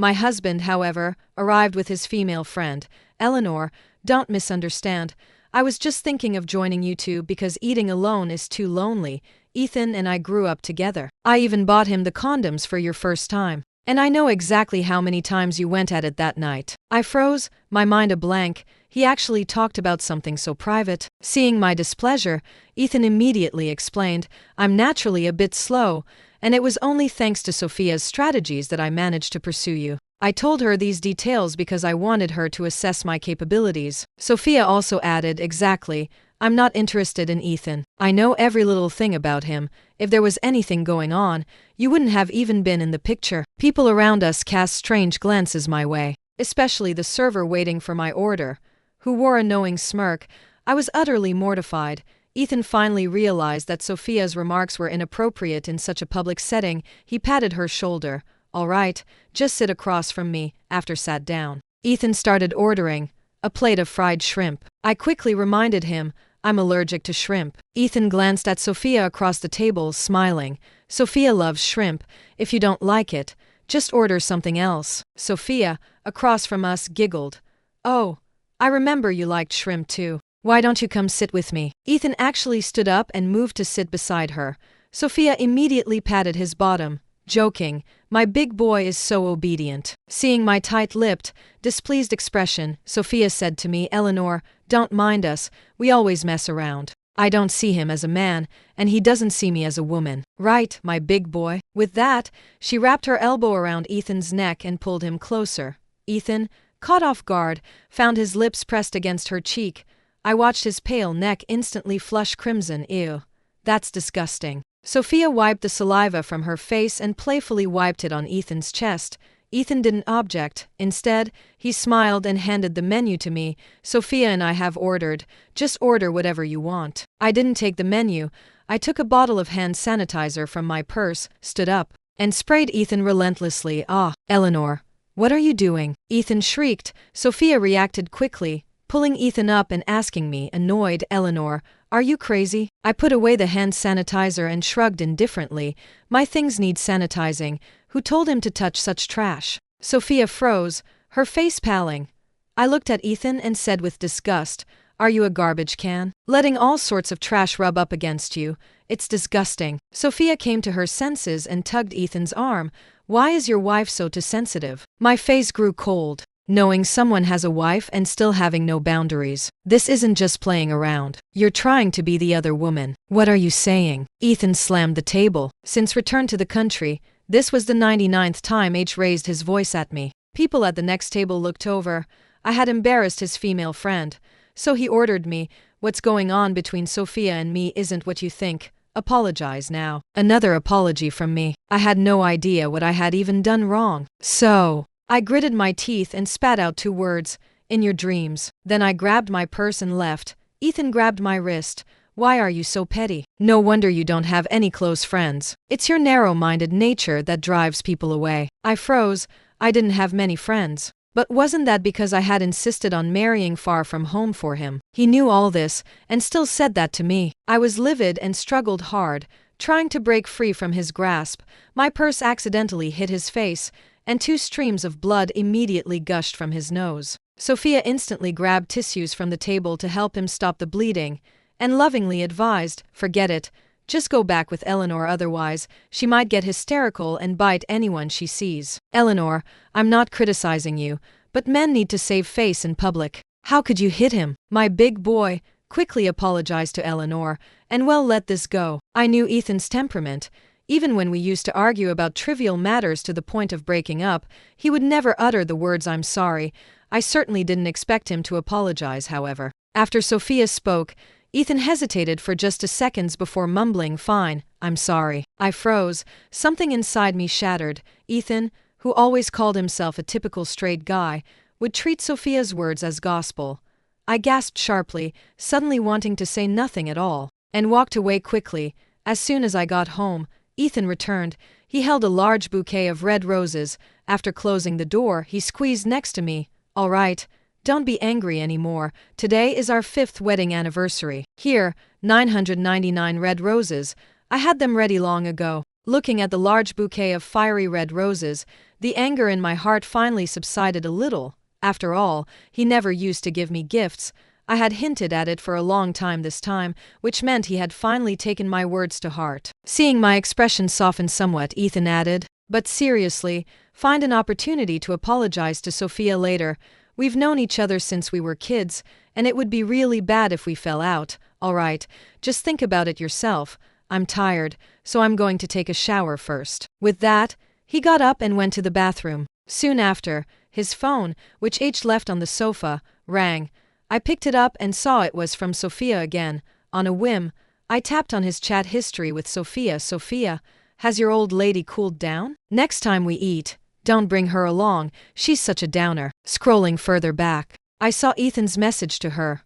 My husband, however, arrived with his female friend. Eleanor, don't misunderstand. I was just thinking of joining you two because eating alone is too lonely. Ethan and I grew up together. I even bought him the condoms for your first time. And I know exactly how many times you went at it that night. I froze, my mind a blank. He actually talked about something so private. Seeing my displeasure, Ethan immediately explained, I'm naturally a bit slow, and it was only thanks to Sophia's strategies that I managed to pursue you. I told her these details because I wanted her to assess my capabilities. Sophia also added, exactly, I'm not interested in Ethan. I know every little thing about him. If there was anything going on, you wouldn't have even been in the picture. People around us cast strange glances my way, especially the server waiting for my order, who wore a knowing smirk. I was utterly mortified. Ethan finally realized that Sophia's remarks were inappropriate in such a public setting. He patted her shoulder. All right, just sit across from me. After sat down, Ethan started ordering a plate of fried shrimp. I quickly reminded him, I'm allergic to shrimp. Ethan glanced at Sophia across the table, smiling. Sophia loves shrimp. If you don't like it, just order something else. Sophia, across from us, giggled. Oh, I remember you liked shrimp too. Why don't you come sit with me? Ethan actually stood up and moved to sit beside her. Sophia immediately patted his bottom, joking, my big boy is so obedient. Seeing my tight-lipped, displeased expression, Sophia said to me, Eleanor, don't mind us, we always mess around. I don't see him as a man, and he doesn't see me as a woman. Right, my big boy? With that, she wrapped her elbow around Ethan's neck and pulled him closer. Ethan, caught off guard, found his lips pressed against her cheek. I watched his pale neck instantly flush crimson. Ew. That's disgusting. Sophia wiped the saliva from her face and playfully wiped it on Ethan's chest. Ethan didn't object. Instead, he smiled and handed the menu to me. Sophia and I have ordered. Just order whatever you want. I didn't take the menu. I took a bottle of hand sanitizer from my purse, stood up, and sprayed Ethan relentlessly. Ah, Eleanor, what are you doing? Ethan shrieked. Sophia reacted quickly, pulling Ethan up and asking me, annoyed, Eleanor, are you crazy? I put away the hand sanitizer and shrugged indifferently. My things need sanitizing. Who told him to touch such trash? Sophia froze, her face paling. I looked at Ethan and said with disgust, are you a garbage can? Letting all sorts of trash rub up against you. It's disgusting. Sophia came to her senses and tugged Ethan's arm. Why is your wife so too sensitive? My face grew cold. Knowing someone has a wife and still having no boundaries. This isn't just playing around. You're trying to be the other woman. What are you saying? Ethan slammed the table. Since return to the country, this was the 99th time H raised his voice at me. People at the next table looked over. I had embarrassed his female friend. So he ordered me, what's going on between Sophia and me isn't what you think. Apologize now. Another apology from me. I had no idea what I had even done wrong. So I gritted my teeth and spat out 2 words, in your dreams. Then I grabbed my purse and left. Ethan grabbed my wrist. Why are you so petty? No wonder you don't have any close friends. It's your narrow-minded nature that drives people away. I froze. I didn't have many friends. But wasn't that because I had insisted on marrying far from home for him? He knew all this, and still said that to me. I was livid and struggled hard, trying to break free from his grasp. My purse accidentally hit his face, and 2 streams of blood immediately gushed from his nose. Sophia instantly grabbed tissues from the table to help him stop the bleeding, and lovingly advised, forget it, just go back with Eleanor, otherwise she might get hysterical and bite anyone she sees. Eleanor, I'm not criticizing you, but men need to save face in public. How could you hit him? My big boy quickly apologized to Eleanor, and well, let this go. I knew Ethan's temperament. Even when we used to argue about trivial matters to the point of breaking up, he would never utter the words I'm sorry. I certainly didn't expect him to apologize, however. After Sophia spoke, Ethan hesitated for just a second before mumbling, fine, I'm sorry. I froze. Something inside me shattered. Ethan, who always called himself a typical straight guy, would treat Sophia's words as gospel. I gasped sharply, suddenly wanting to say nothing at all, and walked away quickly. As soon as I got home, Ethan returned. He held a large bouquet of red roses. After closing the door, he squeezed next to me. All right, don't be angry anymore. Today is our 5th wedding anniversary. Here, 999 red roses. I had them ready long ago. Looking at the large bouquet of fiery red roses, The anger in my heart finally subsided a little. After all, he never used to give me gifts. I had hinted at it for a long time this time, which meant he had finally taken my words to heart. Seeing my expression soften somewhat, Ethan added, "But seriously, find an opportunity to apologize to Sophia later. We've known each other since we were kids, and it would be really bad if we fell out. All right, just think about it yourself. I'm tired, so I'm going to take a shower first." With that, he got up and went to the bathroom. Soon after, his phone, which H left on the sofa, rang. I picked it up and saw it was from Sophia again. On a whim, I tapped on his chat history with Sophia. "Sophia, has your old lady cooled down? Next time we eat, don't bring her along, she's such a downer." Scrolling further back, I saw Ethan's message to her.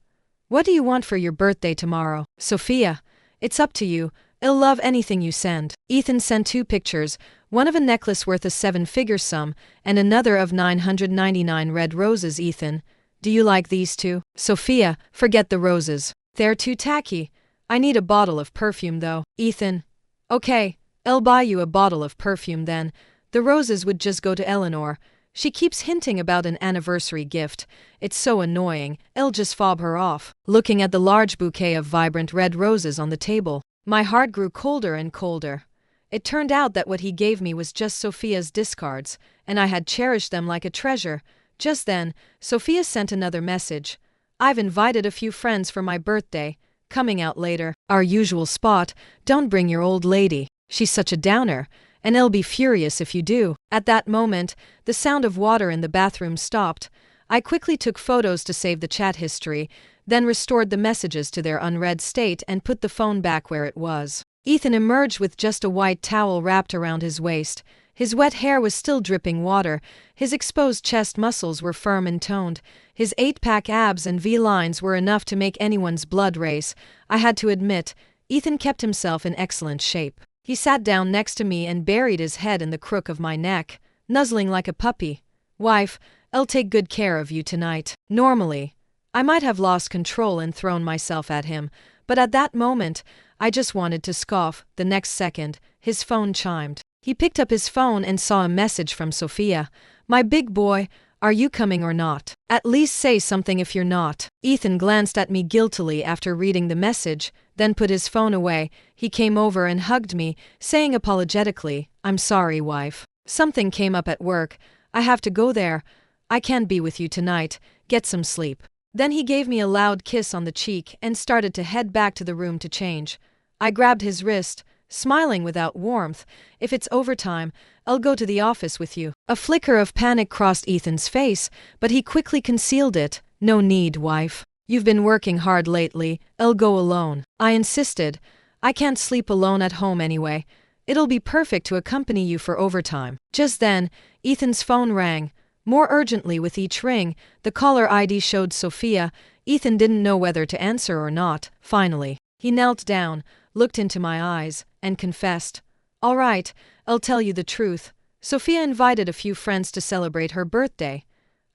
"What do you want for your birthday tomorrow? Sophia, it's up to you. I'll love anything you send." Ethan sent 2 pictures, one of a necklace worth a 7-figure sum, and another of 999 red roses. "Ethan, do you like these 2? Sophia, forget the roses. They're too tacky. I need a bottle of perfume though." Ethan, "Okay, I'll buy you a bottle of perfume then. The roses would just go to Eleanor. She keeps hinting about an anniversary gift. It's so annoying, I'll just fob her off." Looking at the large bouquet of vibrant red roses on the table, my heart grew colder and colder. It turned out that what he gave me was just Sophia's discards, and I had cherished them like a treasure. Just then, Sophia sent another message. "I've invited a few friends for my birthday. Coming out later. Our usual spot. Don't bring your old lady. She's such a downer, and I'll be furious if you do." At that moment, the sound of water in the bathroom stopped. I quickly took photos to save the chat history, then restored the messages to their unread state and put the phone back where it was. Ethan emerged with just a white towel wrapped around his waist. His wet hair was still dripping water, his exposed chest muscles were firm and toned, his 8-pack abs and V-lines were enough to make anyone's blood race. I had to admit, Ethan kept himself in excellent shape. He sat down next to me and buried his head in the crook of my neck, nuzzling like a puppy. "Wife, I'll take good care of you tonight." Normally, I might have lost control and thrown myself at him, but at that moment, I just wanted to scoff. The next second, his phone chimed. He picked up his phone and saw a message from Sophia. "My big boy, are you coming or not? At least say something if you're not." Ethan glanced at me guiltily after reading the message, then put his phone away. He came over and hugged me, saying apologetically, "I'm sorry, wife. Something came up at work. I have to go there. I can't be with you tonight. Get some sleep." Then he gave me a loud kiss on the cheek and started to head back to the room to change. I grabbed his wrist, smiling without warmth. "If it's overtime, I'll go to the office with you." A flicker of panic crossed Ethan's face, but he quickly concealed it. "No need, wife. You've been working hard lately. I'll go alone." I insisted. "I can't sleep alone at home anyway. It'll be perfect to accompany you for overtime." Just then, Ethan's phone rang. More urgently with each ring, the caller ID showed Sophia. Ethan didn't know whether to answer or not. Finally, he knelt down, looked into my eyes, and confessed. "All right, I'll tell you the truth. Sophia invited a few friends to celebrate her birthday.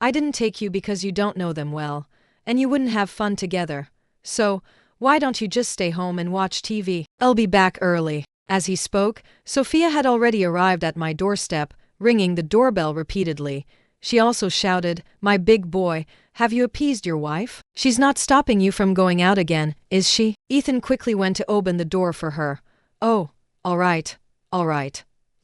I didn't take you because you don't know them well, and you wouldn't have fun together. So, why don't you just stay home and watch TV? I'll be back early." As he spoke, Sophia had already arrived at my doorstep, ringing the doorbell repeatedly. She also shouted, "My big boy, have you appeased your wife? She's not stopping you from going out again, is she?" Ethan quickly went to open the door for her. "Oh, all right.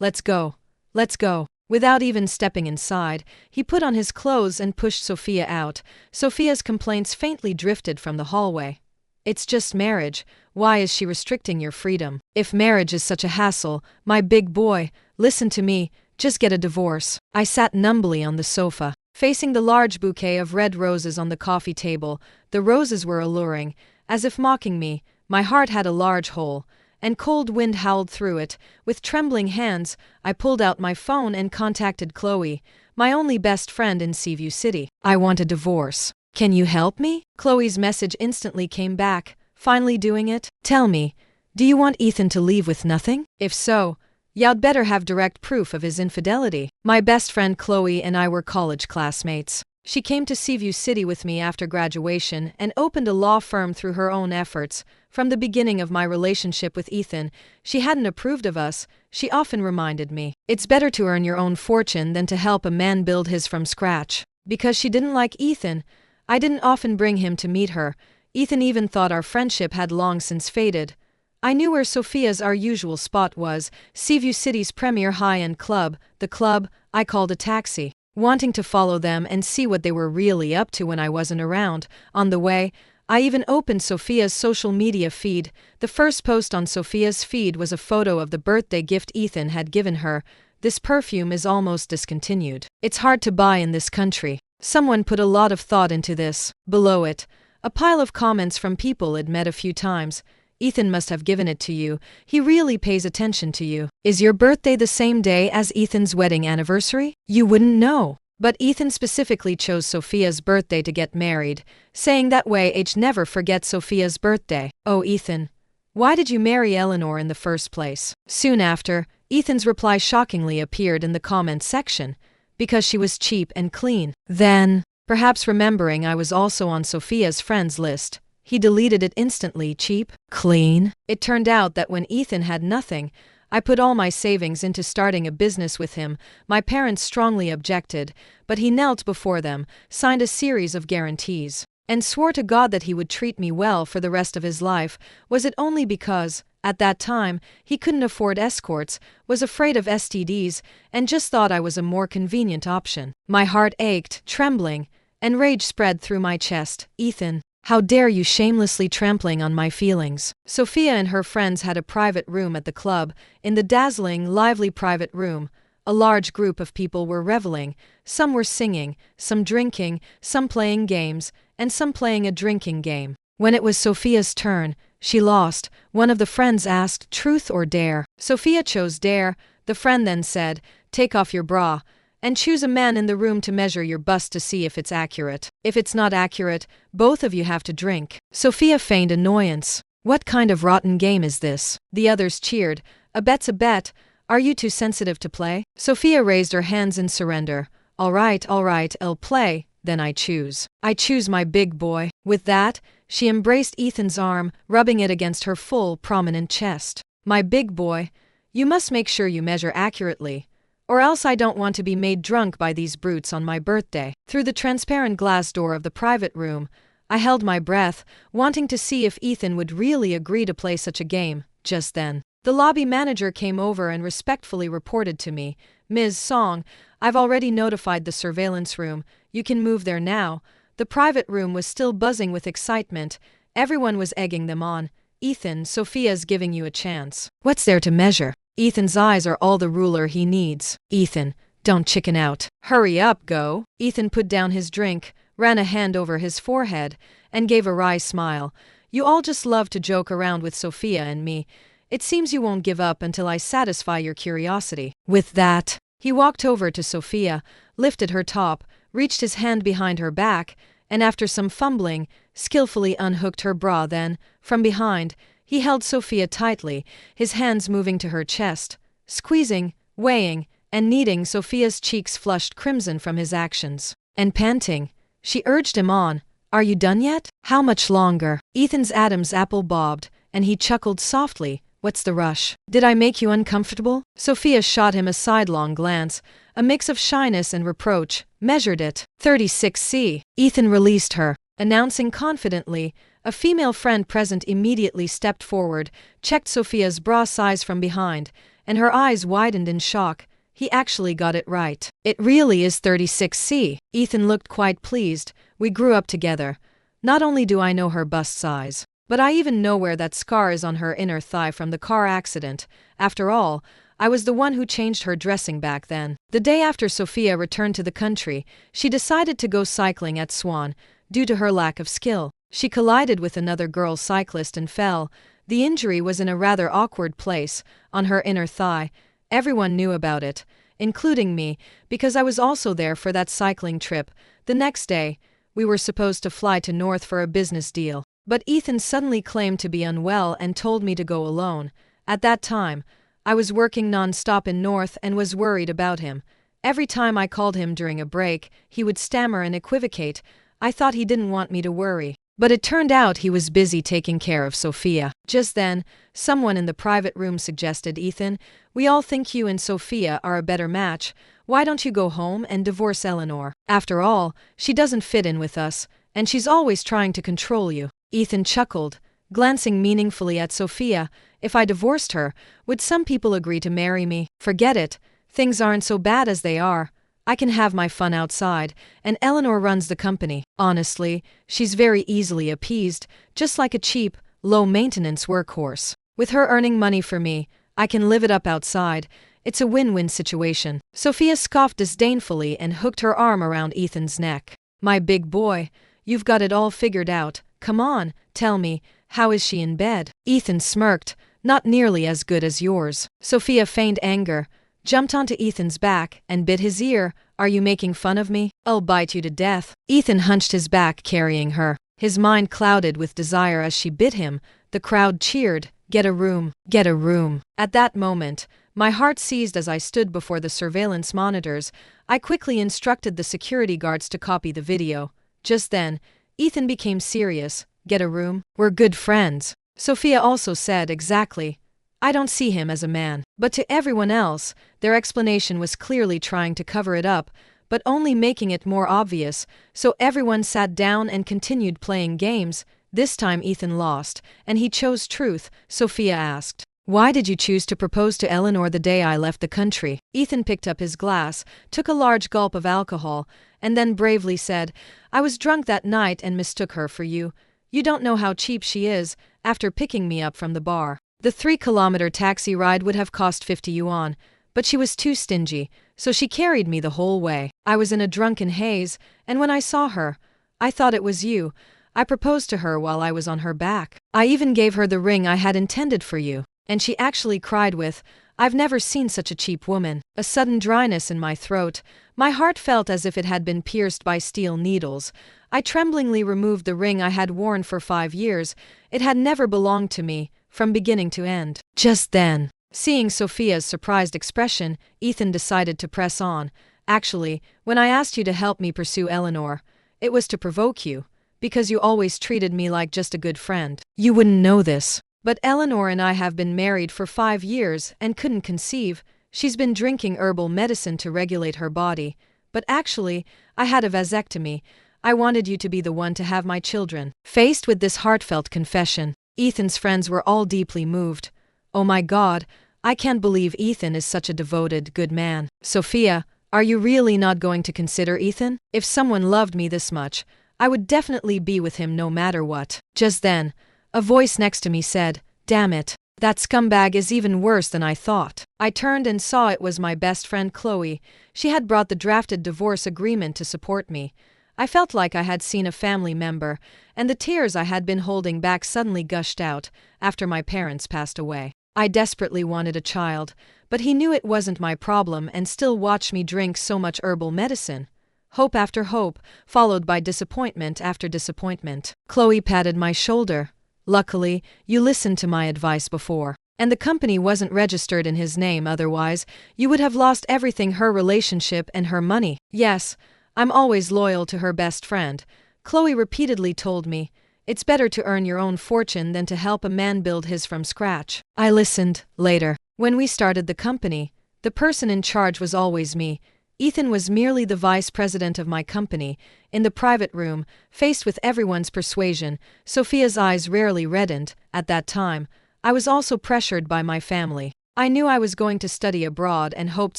Let's go. Let's go." Without even stepping inside, he put on his clothes and pushed Sophia out. Sophia's complaints faintly drifted from the hallway. "It's just marriage. Why is she restricting your freedom? If marriage is such a hassle, my big boy, listen to me. Just get a divorce." I sat numbly on the sofa, facing the large bouquet of red roses on the coffee table. The roses were alluring, as if mocking me. My heart had a large hole, and cold wind howled through it. With trembling hands, I pulled out my phone and contacted Chloe, my only best friend in Seaview City. "I want a divorce. Can you help me?" Chloe's message instantly came back. "Finally doing it? Tell me, do you want Ethan to leave with nothing? If so, you'd better have direct proof of his infidelity." My best friend Chloe and I were college classmates. She came to Seaview City with me after graduation and opened a law firm through her own efforts. From the beginning of my relationship with Ethan, she hadn't approved of us. She often reminded me, it's better to earn your own fortune than to help a man build his from scratch. Because she didn't like Ethan, I didn't often bring him to meet her. Ethan even thought our friendship had long since faded. I knew where Sophia's our usual spot was, Seaview City's premier high-end club. The club, I called a taxi, wanting to follow them and see what they were really up to when I wasn't around. On the way, I even opened Sophia's social media feed. The first post on Sophia's feed was a photo of the birthday gift Ethan had given her. This perfume is almost discontinued. It's hard to buy in this country. Someone put a lot of thought into this. Below it, a pile of comments from people I'd met a few times. Ethan must have given it to you. He really pays attention to you. Is your birthday the same day as Ethan's wedding anniversary? You wouldn't know. But Ethan specifically chose Sophia's birthday to get married, saying that way H never forget Sophia's birthday. Oh Ethan, why did you marry Eleanor in the first place? Soon after, Ethan's reply shockingly appeared in the comments section. Because she was cheap and clean. Then, perhaps remembering I was also on Sophia's friends list, he deleted it instantly. Cheap? Clean? It turned out that when Ethan had nothing, I put all my savings into starting a business with him. My parents strongly objected, but he knelt before them, signed a series of guarantees, and swore to God that he would treat me well for the rest of his life. Was it only because, at that time, he couldn't afford escorts, was afraid of STDs, and just thought I was a more convenient option? My heart ached, trembling, and rage spread through my chest. Ethan, how dare you shamelessly trampling on my feelings? Sophia and her friends had a private room at the club. In the dazzling, lively private room, a large group of people were reveling. Some were singing, some drinking, some playing games, and some playing a drinking game. When it was Sophia's turn, she lost. One of the friends asked, truth or dare? Sophia chose dare. The friend then said, take off your bra and choose a man in the room to measure your bust to see if it's accurate. If it's not accurate, both of you have to drink. Sophia feigned annoyance. What kind of rotten game is this? The others cheered. A bet's a bet. Are you too sensitive to play? Sophia raised her hands in surrender. All right, I'll play. Then I choose. I choose my big boy. With that, she embraced Ethan's arm, rubbing it against her full, prominent chest. My big boy, you must make sure you measure accurately, or else I don't want to be made drunk by these brutes on my birthday. Through the transparent glass door of the private room, I held my breath, wanting to see if Ethan would really agree to play such a game. Just then, the lobby manager came over and respectfully reported to me, Ms. Song, I've already notified the surveillance room. You can move there now. The private room was still buzzing with excitement. Everyone was egging them on. Ethan, Sophia's giving you a chance. What's there to measure? Ethan's eyes are all the ruler he needs. Ethan, don't chicken out. Hurry up, go. Ethan put down his drink, ran a hand over his forehead, and gave a wry smile. You all just love to joke around with Sophia and me. It seems you won't give up until I satisfy your curiosity. With that, he walked over to Sophia, lifted her top, reached his hand behind her back, and after some fumbling, skillfully unhooked her bra. Then, from behind, he held Sophia tightly, his hands moving to her chest, squeezing, weighing, and kneading. Sophia's cheeks flushed crimson from his actions. And panting, she urged him on. Are you done yet? How much longer? Ethan's Adam's apple bobbed, and he chuckled softly. What's the rush? Did I make you uncomfortable? Sophia shot him a sidelong glance, a mix of shyness and reproach, measured it. 36C. Ethan released her, announcing confidently. A female friend present immediately stepped forward, checked Sophia's bra size from behind, and her eyes widened in shock. He actually got it right. It really is 36C. Ethan looked quite pleased. We grew up together. Not only do I know her bust size, but I even know where that scar is on her inner thigh from the car accident. After all, I was the one who changed her dressing back then. The day after Sophia returned to the country, she decided to go cycling at Swan. Due to her lack of skill, she collided with another girl cyclist and fell. The injury was in a rather awkward place, on her inner thigh. Everyone knew about it, including me, because I was also there for that cycling trip. The next day, we were supposed to fly to North for a business deal. But Ethan suddenly claimed to be unwell and told me to go alone. At that time, I was working non-stop in North and was worried about him. Every time I called him during a break, he would stammer and equivocate. I thought he didn't want me to worry. But it turned out he was busy taking care of Sophia. Just then, someone in the private room suggested, "Ethan, we all think you and Sophia are a better match. Why don't you go home and divorce Eleanor? After all, she doesn't fit in with us, and she's always trying to control you." Ethan chuckled, glancing meaningfully at Sophia. "If I divorced her, would some people agree to marry me? Forget it. Things aren't so bad as they are. I can have my fun outside, and Eleanor runs the company. Honestly, she's very easily appeased, just like a cheap, low-maintenance workhorse. With her earning money for me, I can live it up outside. It's a win-win situation." Sophia scoffed disdainfully and hooked her arm around Ethan's neck. "My big boy, you've got it all figured out. Come on, tell me, how is she in bed?" Ethan smirked. "Not nearly as good as yours." Sophia feigned anger, jumped onto Ethan's back, and bit his ear. "Are you making fun of me? I'll bite you to death." Ethan hunched his back, carrying her. His mind clouded with desire as she bit him. The crowd cheered, "Get a room, get a room." At that moment, my heart seized as I stood before the surveillance monitors. I quickly instructed the security guards to copy the video. Just then, Ethan became serious. "Get a room? We're good friends." Sophia also said, "Exactly. I don't see him as a man." But to everyone else, their explanation was clearly trying to cover it up, but only making it more obvious, so everyone sat down and continued playing games. This time Ethan lost, and he chose truth. Sophia asked, "Why did you choose to propose to Eleanor the day I left the country?" Ethan picked up his glass, took a large gulp of alcohol, and then bravely said, "I was drunk that night and mistook her for you. You don't know how cheap she is, after picking me up from the bar. The 3-kilometer taxi ride would have cost 50 yuan, but she was too stingy, so she carried me the whole way. I was in a drunken haze, and when I saw her, I thought it was you. I proposed to her while I was on her back. I even gave her the ring I had intended for you, and she actually cried with, 'I've never seen such a cheap woman.'" A sudden dryness in my throat. My heart felt as if it had been pierced by steel needles. I tremblingly removed the ring I had worn for 5 years. It had never belonged to me, from beginning to end. Just then, seeing Sophia's surprised expression, Ethan decided to press on. "Actually, when I asked you to help me pursue Eleanor, it was to provoke you, because you always treated me like just a good friend. You wouldn't know this, but Eleanor and I have been married for 5 years and couldn't conceive. She's been drinking herbal medicine to regulate her body, but actually, I had a vasectomy. I wanted you to be the one to have my children." Faced with this heartfelt confession, Ethan's friends were all deeply moved. "Oh my God, I can't believe Ethan is such a devoted, good man." "Sophia, are you really not going to consider Ethan? If someone loved me this much, I would definitely be with him no matter what." Just then, a voice next to me said, "Damn it, that scumbag is even worse than I thought." I turned and saw it was my best friend Chloe. She had brought the drafted divorce agreement to support me. I felt like I had seen a family member, and the tears I had been holding back suddenly gushed out after my parents passed away. I desperately wanted a child, but he knew it wasn't my problem and still watched me drink so much herbal medicine. Hope after hope, followed by disappointment after disappointment. Chloe patted my shoulder. "Luckily, you listened to my advice before. And the company wasn't registered in his name, otherwise, you would have lost everything, her relationship and her money." "Yes, I'm always loyal to her best friend," Chloe repeatedly told me. "It's better to earn your own fortune than to help a man build his from scratch." I listened. Later, when we started the company, the person in charge was always me. Ethan was merely the vice president of my company. In the private room, faced with everyone's persuasion, Sophia's eyes rarely reddened. At that time, I was also pressured by my family. I knew I was going to study abroad and hoped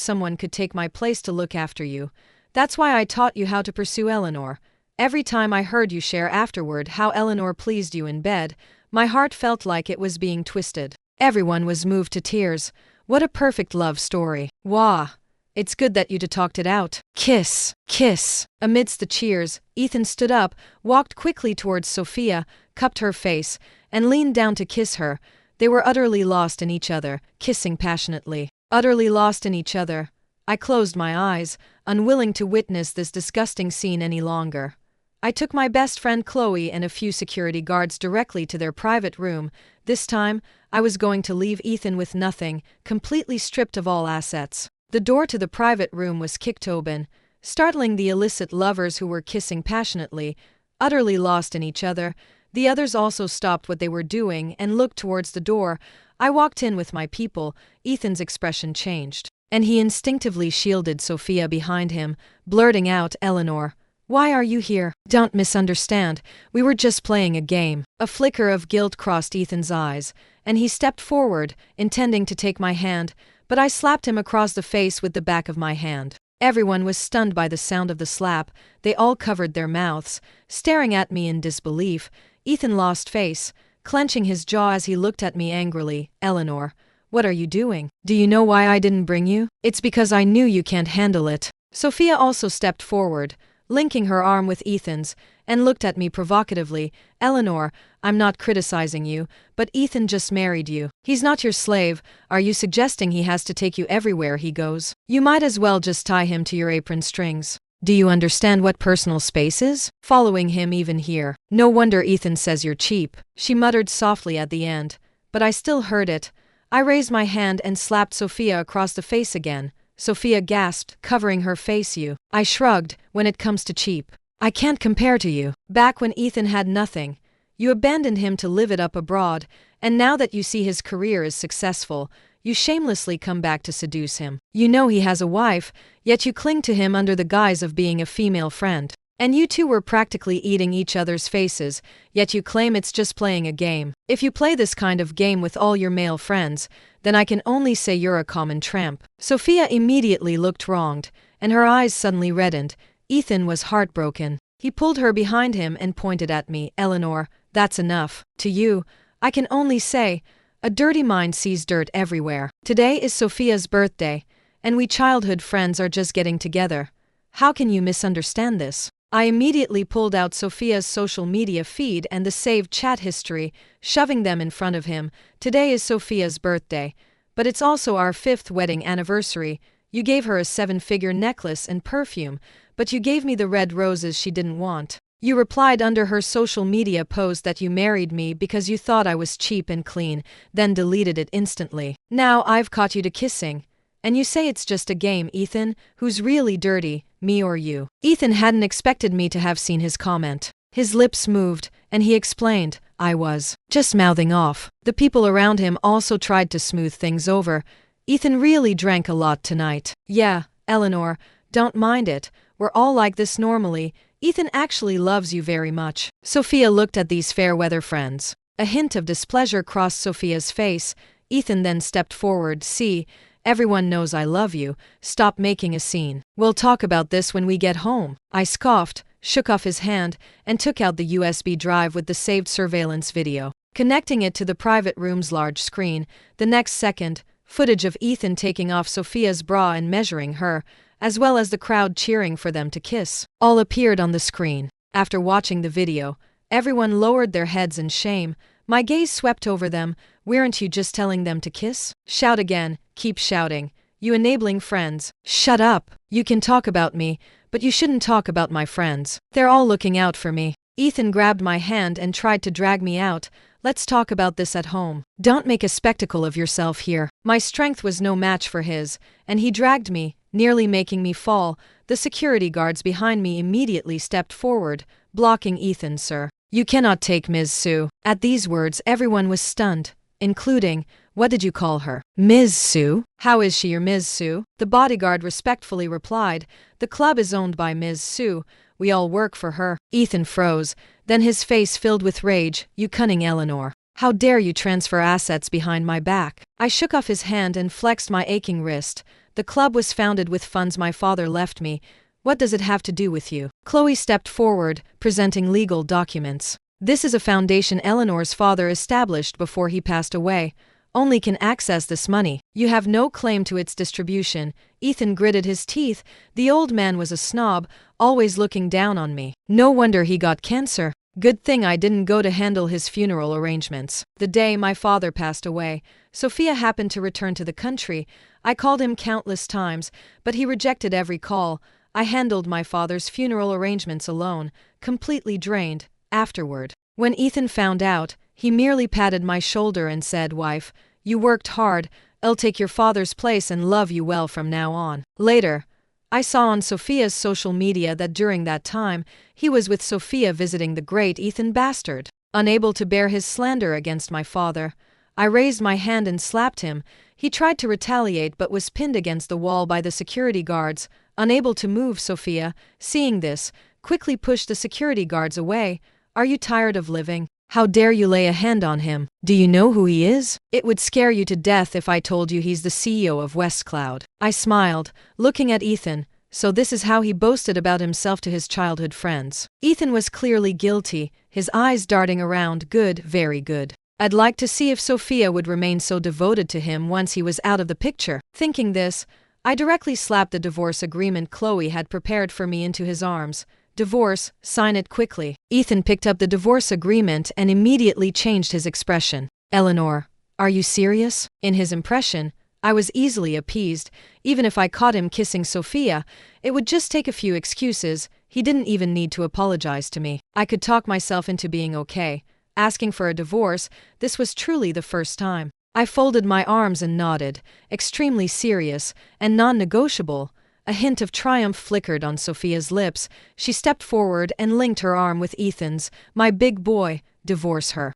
someone could take my place to look after you. That's why I taught you how to pursue Eleanor. Every time I heard you share afterward how Eleanor pleased you in bed, my heart felt like it was being twisted. Everyone was moved to tears. What a perfect love story. Wah! It's good that you talked it out. Kiss, kiss. Amidst the cheers, Ethan stood up, walked quickly towards Sophia, cupped her face, and leaned down to kiss her. They were utterly lost in each other, kissing passionately. Utterly lost in each other. I closed my eyes, unwilling to witness this disgusting scene any longer. I took my best friend Chloe and a few security guards directly to their private room. This time, I was going to leave Ethan with nothing, completely stripped of all assets. The door to the private room was kicked open, startling the illicit lovers who were kissing passionately, utterly lost in each other. The others also stopped what they were doing and looked towards the door. I walked in with my people. Ethan's expression changed, and he instinctively shielded Sophia behind him, blurting out, "Eleanor, why are you here? Don't misunderstand. We were just playing a game." A flicker of guilt crossed Ethan's eyes, and he stepped forward, intending to take my hand, but I slapped him across the face with the back of my hand. Everyone was stunned by the sound of the slap. They all covered their mouths, staring at me in disbelief. Ethan lost face, clenching his jaw as he looked at me angrily. "Eleanor, what are you doing? Do you know why I didn't bring you? It's because I knew you can't handle it." Sophia also stepped forward, linking her arm with Ethan's, and looked at me provocatively. "Eleanor, I'm not criticizing you, but Ethan just married you. He's not your slave. Are you suggesting he has to take you everywhere he goes? You might as well just tie him to your apron strings. Do you understand what personal space is? Following him even here. No wonder Ethan says you're cheap." She muttered softly at the end, but I still heard it. I raised my hand and slapped Sophia across the face again. Sophia gasped, covering her face. "You." I shrugged. "When it comes to cheap, I can't compare to you. Back when Ethan had nothing, you abandoned him to live it up abroad, and now that you see his career is successful, you shamelessly come back to seduce him. You know he has a wife, yet you cling to him under the guise of being a female friend. And you two were practically eating each other's faces, yet you claim it's just playing a game. If you play this kind of game with all your male friends, then I can only say you're a common tramp." Sophia immediately looked wronged, and her eyes suddenly reddened. Ethan was heartbroken. He pulled her behind him and pointed at me. "Eleanor, that's enough. To you, I can only say, a dirty mind sees dirt everywhere. Today is Sophia's birthday, and we childhood friends are just getting together. How can you misunderstand this?" I immediately pulled out Sophia's social media feed and the saved chat history, shoving them in front of him. "Today is Sophia's birthday, but it's also our 5th wedding anniversary. You gave her a 7-figure necklace and perfume, but you gave me the red roses she didn't want. You replied under her social media post that you married me because you thought I was cheap and clean, then deleted it instantly. Now I've caught you to kissing, and you say it's just a game. Ethan, who's really dirty, me or you?" Ethan hadn't expected me to have seen his comment. His lips moved, and he explained, "I was just mouthing off." The people around him also tried to smooth things over. "Ethan really drank a lot tonight." "Yeah, Eleanor, don't mind it. We're all like this normally. Ethan actually loves you very much." Sophia looked at these fair-weather friends. A hint of displeasure crossed Sophia's face. Ethan then stepped forward. "See, everyone knows I love you. Stop making a scene. We'll talk about this when we get home." I scoffed, shook off his hand, and took out the USB drive with the saved surveillance video, connecting it to the private room's large screen. The next second, footage of Ethan taking off Sophia's bra and measuring her, as well as the crowd cheering for them to kiss, all appeared on the screen. After watching the video, everyone lowered their heads in shame. My gaze swept over them. "Weren't you just telling them to kiss? Shout again, keep shouting. You enabling friends. Shut up. You can talk about me, but you shouldn't talk about my friends. They're all looking out for me." Ethan grabbed my hand and tried to drag me out. "Let's talk about this at home. Don't make a spectacle of yourself here." My strength was no match for his, and he dragged me, nearly making me fall. The security guards behind me immediately stepped forward, blocking Ethan. "Sir, you cannot take Ms. Sue." At these words everyone was stunned, including, "What did you call her? Ms. Sue? How is she your Ms. Sue?" The bodyguard respectfully replied, "The club is owned by Ms. Sue. We all work for her." Ethan froze, then his face filled with rage. "You cunning Eleanor. How dare you transfer assets behind my back?" I shook off his hand and flexed my aching wrist. "The club was founded with funds my father left me. What does it have to do with you?" Chloe stepped forward, presenting legal documents. "This is a foundation Eleanor's father established before he passed away. Only can access this money. You have no claim to its distribution." Ethan gritted his teeth. The old man was a snob, always looking down on me. No wonder he got cancer. Good thing I didn't go to handle his funeral arrangements. The day my father passed away, Sophia happened to return to the country. I called him countless times, but he rejected every call. I handled my father's funeral arrangements alone, completely drained. Afterward, when Ethan found out, he merely patted my shoulder and said, "Wife, you worked hard. I'll take your father's place and love you well from now on. Later, I saw on Sophia's social media that during that time, he was with Sophia visiting the great Ethan bastard. Unable to bear his slander against my father, I raised my hand and slapped him. He tried to retaliate but was pinned against the wall by the security guards. Unable to move, Sophia, seeing this, quickly pushed the security guards away. Are you tired of living? How dare you lay a hand on him? Do you know who he is? It would scare you to death if I told you he's the CEO of WestCloud. I smiled, looking at Ethan. So this is how he boasted about himself to his childhood friends. Ethan was clearly guilty, his eyes darting around. Good, very good. I'd like to see if Sophia would remain so devoted to him once he was out of the picture. Thinking this, I directly slapped the divorce agreement Chloe had prepared for me into his arms. Divorce, sign it quickly. Ethan picked up the divorce agreement and immediately changed his expression. Eleanor, are you serious? In his impression, I was easily appeased. Even if I caught him kissing Sophia, it would just take a few excuses. He didn't even need to apologize to me. I could talk myself into being okay. Asking for a divorce, this was truly the first time. I folded my arms and nodded, extremely serious and non-negotiable. A hint of triumph flickered on Sophia's lips. She stepped forward and linked her arm with Ethan's. My big boy, divorce her,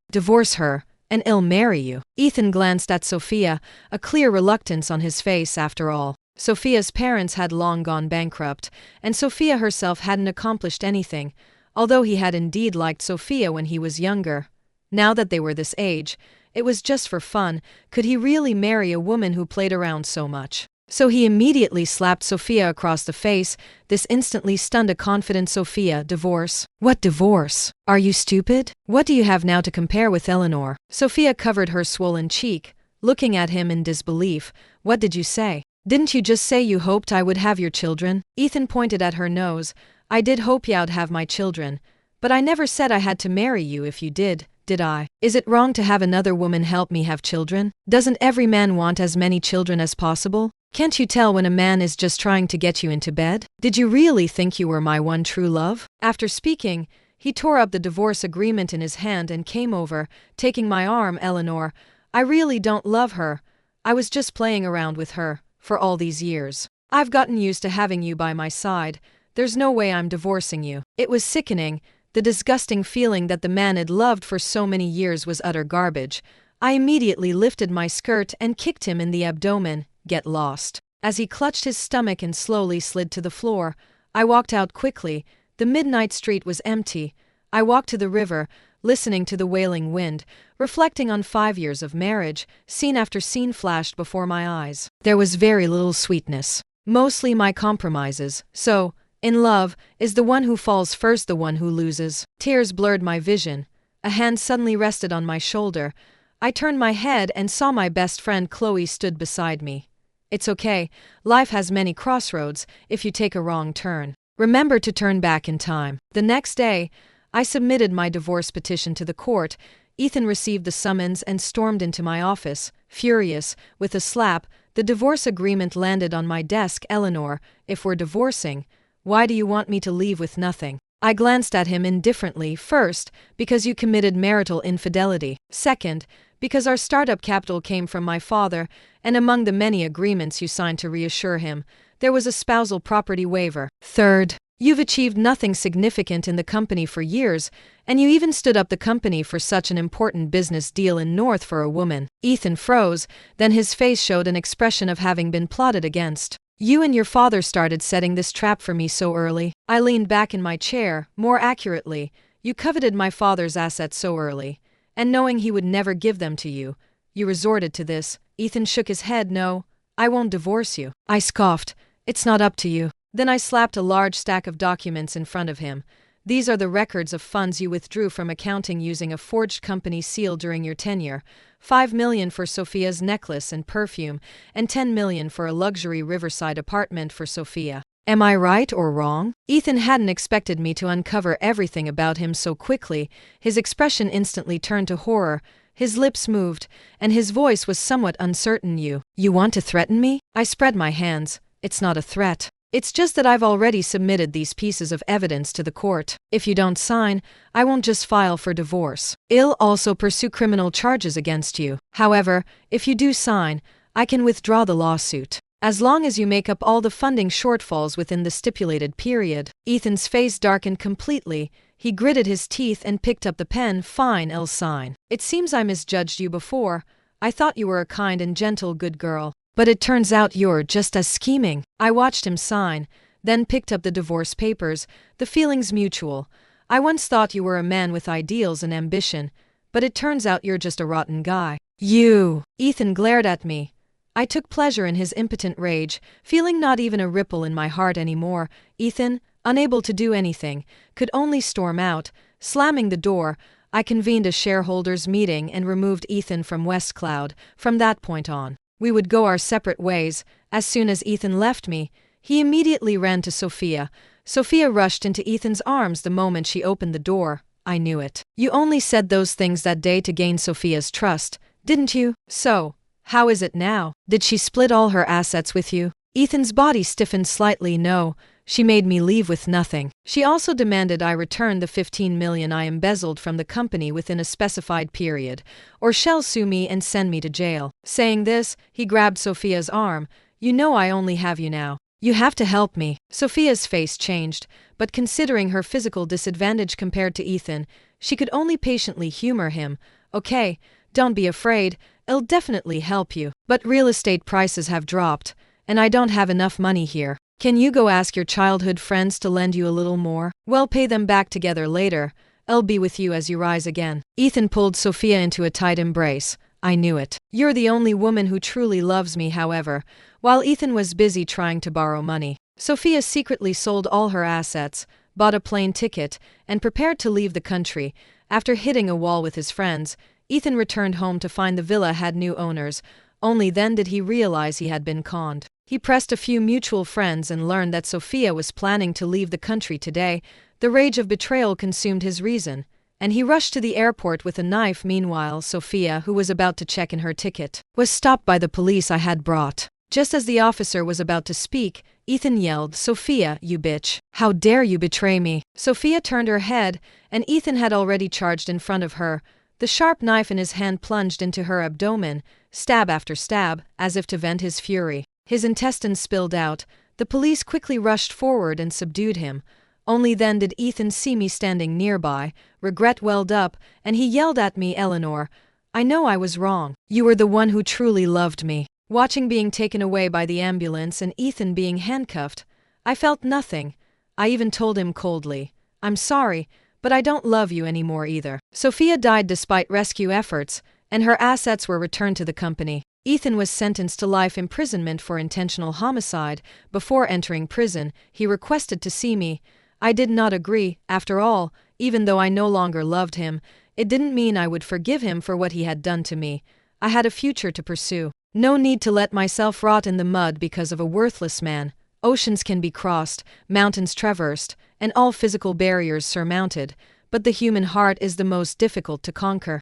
and I'll marry you. Ethan glanced at Sophia, a clear reluctance on his face after all. Sophia's parents had long gone bankrupt, and Sophia herself hadn't accomplished anything, although he had indeed liked Sophia when he was younger. Now that they were this age, it was just for fun. Could he really marry a woman who played around so much? So he immediately slapped Sophia across the face. This instantly stunned a confident Sophia. Divorce? What divorce? Are you stupid? What do you have now to compare with Eleanor? Sophia covered her swollen cheek, looking at him in disbelief. What did you say? Didn't you just say you hoped I would have your children? Ethan pointed at her nose. I did hope you'd have my children, but I never said I had to marry you if you did I? Is it wrong to have another woman help me have children? Doesn't every man want as many children as possible? Can't you tell when a man is just trying to get you into bed? Did you really think you were my one true love? After speaking, he tore up the divorce agreement in his hand and came over, taking my arm. Eleanor, I really don't love her. I was just playing around with her, for all these years. I've gotten used to having you by my side. There's no way I'm divorcing you. It was sickening. The disgusting feeling that the man I'd loved for so many years was utter garbage. I immediately lifted my skirt and kicked him in the abdomen. Get lost. As he clutched his stomach and slowly slid to the floor, I walked out quickly. The midnight street was empty. I walked to the river, listening to the wailing wind, reflecting on 5 years of marriage. Scene after scene flashed before my eyes. There was very little sweetness. Mostly my compromises. So, in love, is the one who falls first the one who loses? Tears blurred my vision. A hand suddenly rested on my shoulder. I turned my head and saw my best friend Chloe stood beside me. It's okay, life has many crossroads. If you take a wrong turn, remember to turn back in time. The next day, I submitted my divorce petition to the court. Ethan received the summons and stormed into my office. Furious, with a slap, the divorce agreement landed on my desk. Eleanor, if we're divorcing, why do you want me to leave with nothing? I glanced at him indifferently. First, because you committed marital infidelity. Second, because our startup capital came from my father, and among the many agreements you signed to reassure him, there was a spousal property waiver. Third, you've achieved nothing significant in the company for years, and you even stood up the company for such an important business deal in North for a woman. Ethan froze, then his face showed an expression of having been plotted against. You and your father started setting this trap for me so early. I leaned back in my chair. More accurately, you coveted my father's assets so early, and knowing he would never give them to you, you resorted to this. Ethan shook his head. No, I won't divorce you. I scoffed. It's not up to you. Then I slapped a large stack of documents in front of him. These are the records of funds you withdrew from accounting using a forged company seal during your tenure. 5 million for Sophia's necklace and perfume, and 10 million for a luxury riverside apartment for Sophia. Am I right or wrong? Ethan hadn't expected me to uncover everything about him so quickly. His expression instantly turned to horror. His lips moved, and his voice was somewhat uncertain. You want to threaten me? I spread my hands. It's not a threat. It's just that I've already submitted these pieces of evidence to the court. If you don't sign, I won't just file for divorce. I'll also pursue criminal charges against you. However, if you do sign, I can withdraw the lawsuit. As long as you make up all the funding shortfalls within the stipulated period. Ethan's face darkened completely. He gritted his teeth and picked up the pen. Fine, I'll sign. It seems I misjudged you before. I thought you were a kind and gentle good girl. But it turns out you're just as scheming. I watched him sign, then picked up the divorce papers, the feelings mutual. I once thought you were a man with ideals and ambition, but it turns out you're just a rotten guy. You! Ethan glared at me. I took pleasure in his impotent rage, feeling not even a ripple in my heart anymore. Ethan, unable to do anything, could only storm out. Slamming the door, I convened a shareholders' meeting and removed Ethan from West Cloud. From that point on, we would go our separate ways. As soon as Ethan left me, he immediately ran to Sophia. Sophia rushed into Ethan's arms the moment she opened the door. I knew it. You only said those things that day to gain Sophia's trust, didn't you? So, how is it now? Did she split all her assets with you? Ethan's body stiffened slightly. No, she made me leave with nothing. She also demanded I return the $15 million I embezzled from the company within a specified period, or she'll sue me and send me to jail. Saying this, he grabbed Sophia's arm. You know I only have you now. You have to help me. Sophia's face changed, but considering her physical disadvantage compared to Ethan, she could only patiently humor him. Okay, don't be afraid, I'll definitely help you. But real estate prices have dropped, and I don't have enough money here. Can you go ask your childhood friends to lend you a little more? We'll pay them back together later. I'll be with you as you rise again. Ethan pulled Sophia into a tight embrace. I knew it. You're the only woman who truly loves me. However, while Ethan was busy trying to borrow money, Sophia secretly sold all her assets, bought a plane ticket, and prepared to leave the country. After hitting a wall with his friends, Ethan returned home to find the villa had new owners. Only then did he realize he had been conned. He pressed a few mutual friends and learned that Sophia was planning to leave the country today. The rage of betrayal consumed his reason, and he rushed to the airport with a knife. Meanwhile, Sophia, who was about to check in her ticket, was stopped by the police I had brought. Just as the officer was about to speak, Ethan yelled, "Sophia, you bitch! How dare you betray me?" Sophia turned her head, and Ethan had already charged in front of her. The sharp knife in his hand plunged into her abdomen, stab after stab, as if to vent his fury. His intestines spilled out. The police quickly rushed forward and subdued him. Only then did Ethan see me standing nearby. Regret welled up, and he yelled at me, "Eleanor, I know I was wrong. You were the one who truly loved me." Watching being taken away by the ambulance and Ethan being handcuffed, I felt nothing. I even told him coldly, "I'm sorry, but I don't love you anymore either." Sophia died despite rescue efforts, and her assets were returned to the company. Ethan was sentenced to life imprisonment for intentional homicide. Before entering prison, he requested to see me. I did not agree. After all, even though I no longer loved him, it didn't mean I would forgive him for what he had done to me. I had a future to pursue. No need to let myself rot in the mud because of a worthless man. Oceans can be crossed, mountains traversed, and all physical barriers surmounted, but the human heart is the most difficult to conquer.